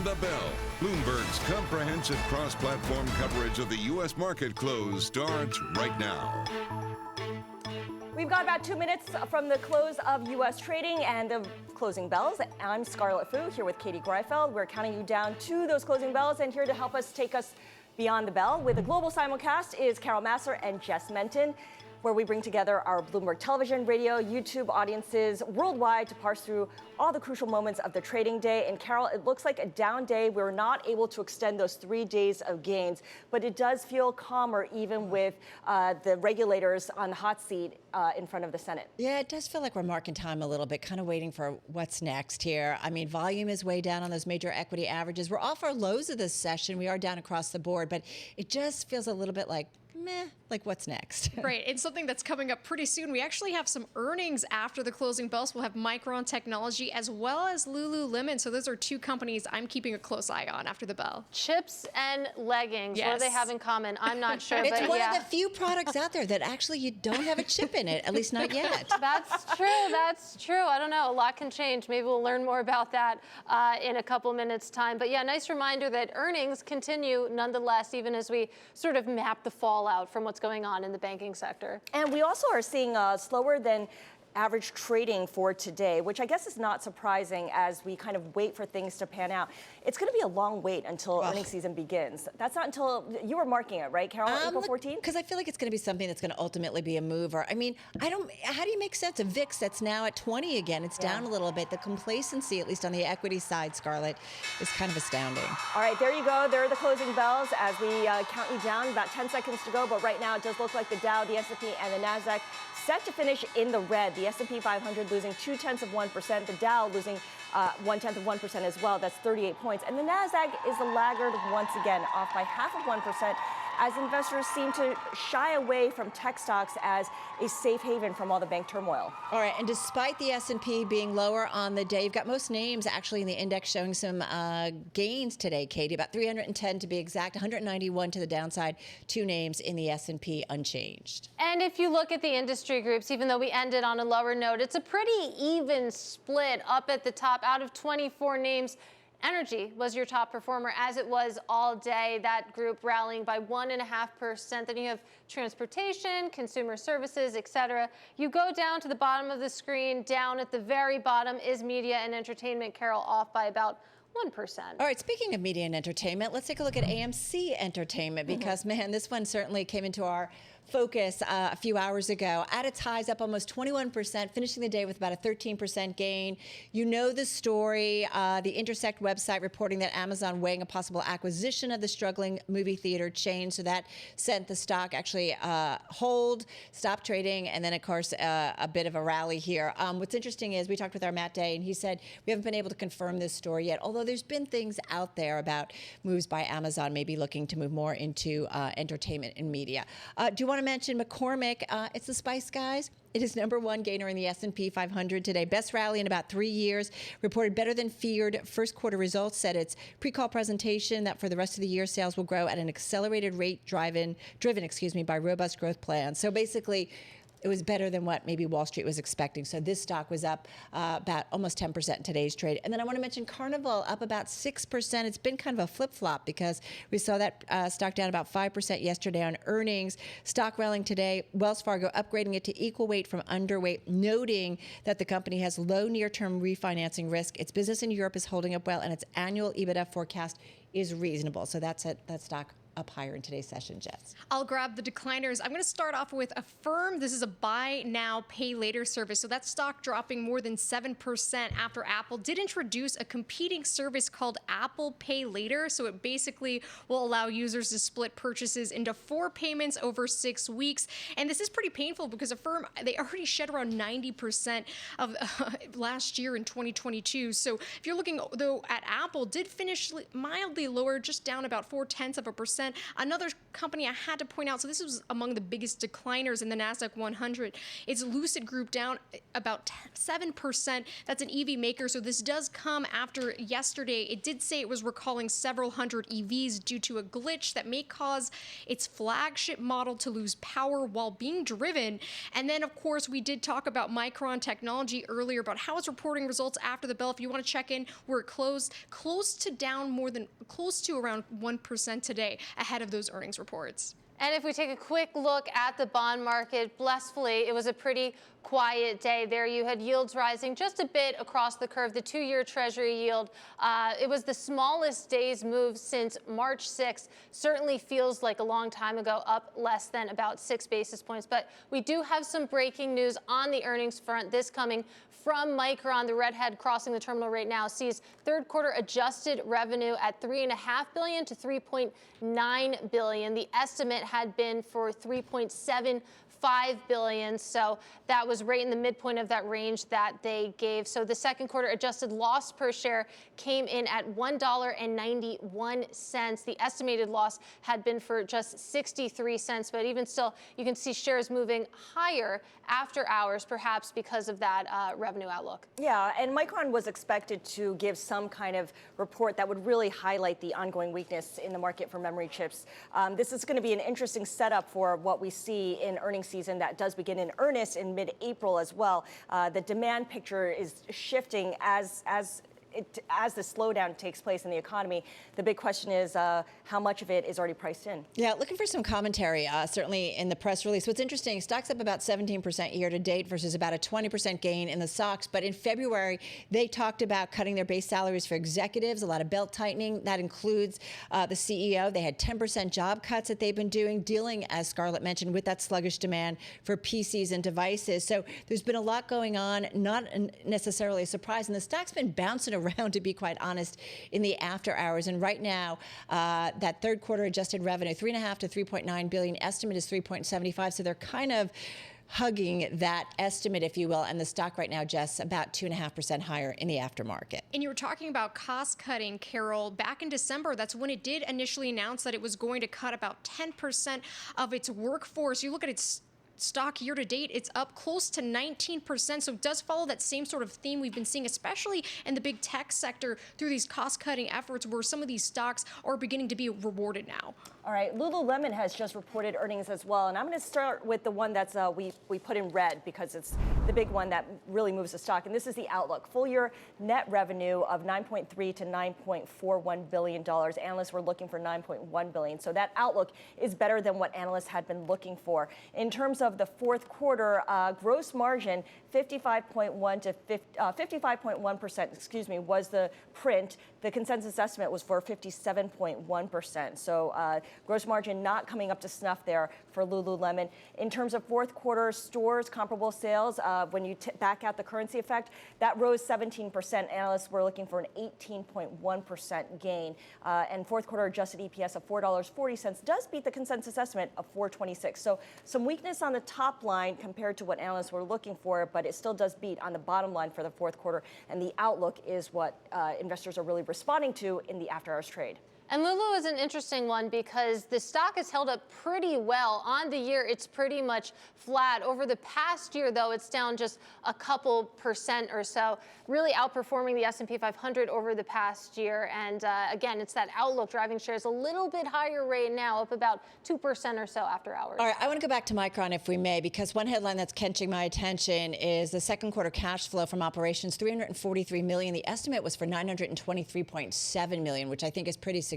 the Bell. Bloomberg's comprehensive cross-platform coverage of the U.S. market close starts right now. We've got about 2 minutes from the close of U.S. trading and the closing bells. I'm Scarlet Fu here with Katie Greifeld. We're counting you down to those closing bells, and here to help us take us beyond the bell with a global simulcast is Massar and Jess Menton, where we bring together our Bloomberg Television, radio, YouTube audiences worldwide to parse through all the crucial moments of the trading day. And Carol, it looks like a down day. We're not able to extend those 3 days of gains, but it does feel calmer even with the regulators on the hot seat in front of the Senate. Yeah, it does feel like we're marking time a little bit, kind of waiting for what's next here. I mean, volume is way down on those major equity averages. We're off our lows of this session. We are down across the board, but it just feels a little bit like, meh, like what's next? Right, and something that's coming up pretty soon. We actually have some earnings after the closing bells. We'll have Micron Technology as well as Lululemon. So those are 2 companies I'm keeping a close eye on after the bell. Chips and leggings. Yes. What do they have in common? I'm not sure. It's but one yeah. of the few products out there that actually you don't have a chip in it, at least not yet. That's true. That's true. I don't know. A lot can change. Maybe we'll learn more about that in a couple minutes' time. But yeah, nice reminder that earnings continue nonetheless, even as we sort of map the fallout from what's going on in the banking sector. And we also are seeing slower than average trading for today, which I guess is not surprising as we kind of wait for things to pan out. It's going to be a long wait until earnings season begins. That's not until, you were marking it, right, Carol, April 14th? Because I feel like it's going to be something that's going to ultimately be a mover. I mean, how do you make sense of VIX that's now at 20 again? It's down a little bit. The complacency, at least on the equity side, Scarlett, is kind of astounding. All right, there you go. There are the closing bells as we count you down. About 10 seconds to go, but right now it does look like the Dow, the S&P, and the NASDAQ set to finish in the red. The S&P 500 losing 0.2%, the Dow losing 0.1% as well. That's 38 points. And the NASDAQ is the laggard once again, off by 0.5%, as investors seem to shy away from tech stocks as a safe haven from all the bank turmoil. All right, and despite the S&P being lower on the day, you've got most names actually in the index showing some gains today, Katie, about 310 to be exact, 191 to the downside, 2 names in the S&P unchanged. And if you look at the industry groups, even though we ended on a lower note, it's a pretty even split up at the top. Out of 24 names, energy was your top performer, as it was all day. That group rallying by 1.5%. Then you have transportation, consumer services, etc. You go down to the bottom of the screen. Down at the very bottom is media and entertainment. Carol, off by about 1%. All right, speaking of media and entertainment, let's take a look at AMC Entertainment because, man, this one certainly came into our focus a few hours ago. At its highs, up almost 21%, finishing the day with about a 13% gain. You know the story. The Intersect website reporting that Amazon weighing a possible acquisition of the struggling movie theater chain. So that sent the stock actually hold, stop trading, and then, of course, a bit of a rally here. What's interesting is we talked with our Matt Day, and he said we haven't been able to confirm this story yet, although there's been things out there about moves by Amazon maybe looking to move more into entertainment and media. Do you want to mention McCormick? It's the Spice Guys. It is #1 gainer in the S&P 500 today. Best rally in about 3 years. Reported better than feared first quarter results. Said its pre-call presentation that for the rest of the year, sales will grow at an accelerated rate driven by robust growth plans. So basically, it was better than what maybe Wall Street was expecting. So this stock was up about almost 10% in today's trade. And then I want to mention Carnival up about 6%. It's been kind of a flip-flop because we saw that stock down about 5% yesterday on earnings. Stock rallying today. Wells Fargo upgrading it to equal weight from underweight, noting that the company has low near-term refinancing risk. Its business in Europe is holding up well, and its annual EBITDA forecast is reasonable. So that's it. That stock up higher in today's session, Jess. I'll grab the decliners. I'm going to start off with Affirm. This is a buy now, pay later service. So that stock dropping more than 7% after Apple did introduce a competing service called Apple Pay Later. So it basically will allow users to split purchases into 4 payments over 6 weeks. And this is pretty painful because Affirm, they already shed around 90% of last year in 2022. So if you're looking, though, at Apple, did finish mildly lower, just down about 0.4%. 1%. Another company I had to point out, so this was among the biggest decliners in the NASDAQ 100. It's Lucid Group, down about 7%. That's an EV maker, so this does come after yesterday. It did say it was recalling several hundred EVs due to a glitch that may cause its flagship model to lose power while being driven. And then, of course, we did talk about Micron Technology earlier, about how it's reporting results after the bell. If you want to check in where it closed, close to around 1% today, ahead of those earnings reports. And if we take a quick look at the bond market, blissfully, it was a pretty quiet day there. You had yields rising just a bit across the curve. The 2-year Treasury yield, it was the smallest day's move since March 6th. Certainly feels like a long time ago, up less than about 6 basis points. But we do have some breaking news on the earnings front. This coming from Micron, the redhead crossing the terminal right now, sees third quarter adjusted revenue at $3.5 billion to $3.9 billion. The estimate had been for $3.75 billion, so that was right in the midpoint of that range that they gave. So the second quarter adjusted loss per share came in at $1.91. The estimated loss had been for just 63 cents, but even still, you can see shares moving higher after hours, perhaps because of that revenue outlook. Yeah, and Micron was expected to give some kind of report that would really highlight the ongoing weakness in the market for memory chips. This is going to be an interesting setup for what we see in earnings season that does begin in earnest in mid-April as well. The demand picture is shifting as the slowdown takes place in the economy. The big question is how much of it is already priced in? Yeah, looking for some commentary, certainly in the press release. What's interesting, stocks up about 17% year to date versus about a 20% gain in the stocks. But in February, they talked about cutting their base salaries for executives, a lot of belt tightening. That includes the CEO. They had 10% job cuts that they've been dealing, as Scarlett mentioned, with that sluggish demand for PCs and devices. So there's been a lot going on, not necessarily a surprise. And the stock's been bouncing around, to be quite honest, in the after hours. And right now, that third quarter adjusted revenue, $3.5 to $3.9 billion, estimate is 3.75. So they're kind of hugging that estimate, if you will. And the stock right now, Jess, about 2.5% higher in the aftermarket. And you were talking about cost cutting, Carol. Back in December, that's when it did initially announce that it was going to cut about 10% of its workforce. You look at its stock year to date, it's up close to 19%. So it does follow that same sort of theme we've been seeing, especially in the big tech sector, through these cost-cutting efforts where some of these stocks are beginning to be rewarded now. All right, Lululemon has just reported earnings as well, and I'm going to start with the one that's we put in red because it's the big one that really moves the stock, and this is the outlook. Full year net revenue of $9.3 to $9.41 billion. Analysts were looking for $9.1 billion, so that outlook is better than what analysts had been looking for. In terms of the fourth quarter, gross margin 55.1 to 55.1%, was the print. The consensus estimate was for 57.1%. So gross margin not coming up to snuff there for Lululemon. In terms of fourth quarter stores comparable sales, when you back out the currency effect, that rose 17%. Analysts were looking for an 18.1% gain. And fourth quarter adjusted EPS of $4.40 does beat the consensus estimate of $4.26. So some weakness on the top line compared to what analysts were looking for, but it still does beat on the bottom line for the fourth quarter. And the outlook is what investors are really responding to in the after-hours trade. And Lulu is an interesting one because the stock has held up pretty well. On the year, it's pretty much flat. Over the past year, though, it's down just a couple percent or so, really outperforming the S&P 500 over the past year. And again, it's that outlook driving shares a little bit higher right now, up about 2% or so after hours. All right, I want to go back to Micron, if we may, because one headline that's catching my attention is the second quarter cash flow from operations, $343 million. The estimate was for $923.7 million, which I think is pretty significant.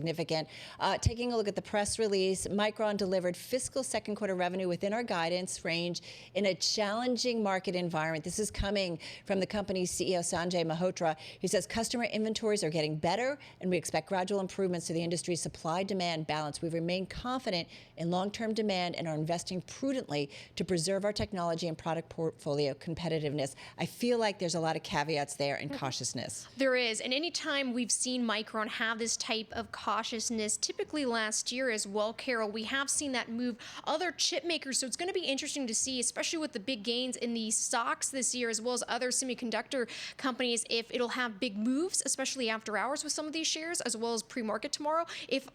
Taking a look at the press release, Micron delivered fiscal second quarter revenue within our guidance range in a challenging market environment. This is coming from the company's CEO, Sanjay Malhotra. He says customer inventories are getting better, and we expect gradual improvements to the industry's supply-demand balance. We remain confident in long-term demand and are investing prudently to preserve our technology and product portfolio competitiveness. I feel like there's a lot of caveats there and cautiousness. There is, and anytime we've seen Micron have this type of cautiousness typically last year as well, Carol. We have seen that move other chip makers, so it's going to be interesting to see, especially with the big gains in the stocks this year, as well as other semiconductor companies, if it'll have big moves, especially after hours with some of these shares, as well as pre-market tomorrow, if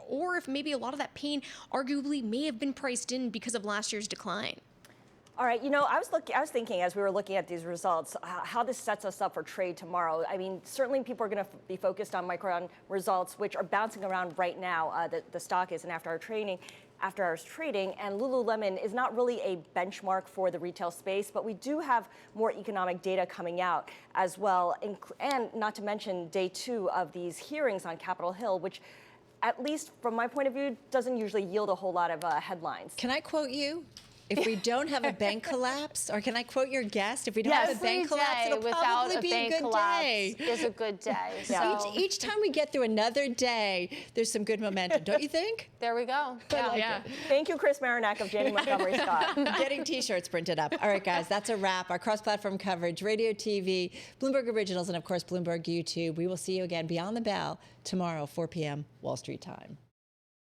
maybe a lot of that pain arguably may have been priced in because of last year's decline. All right, I was thinking as we were looking at these results, how this sets us up for trade tomorrow. I mean, certainly people are going to be focused on Micron results, which are bouncing around right now. The stock is in after hours trading, and Lululemon is not really a benchmark for the retail space, but we do have more economic data coming out as well, and not to mention day 2 of these hearings on Capitol Hill, which, at least from my point of view, doesn't usually yield a whole lot of headlines. Can I quote you? If we don't have a bank collapse, or can I quote your guest? If we don't have a bank collapse, it'll probably be a good day. Is a good day. So each time we get through another day, there's some good momentum, don't you think? There we go. Yeah. Thank you, Chris Marinac of Janney Montgomery Scott. Getting T-shirts printed up. All right, guys, that's a wrap. Our cross-platform coverage, radio, TV, Bloomberg Originals, and of course, Bloomberg YouTube. We will see you again beyond the bell tomorrow, 4 p.m. Wall Street time.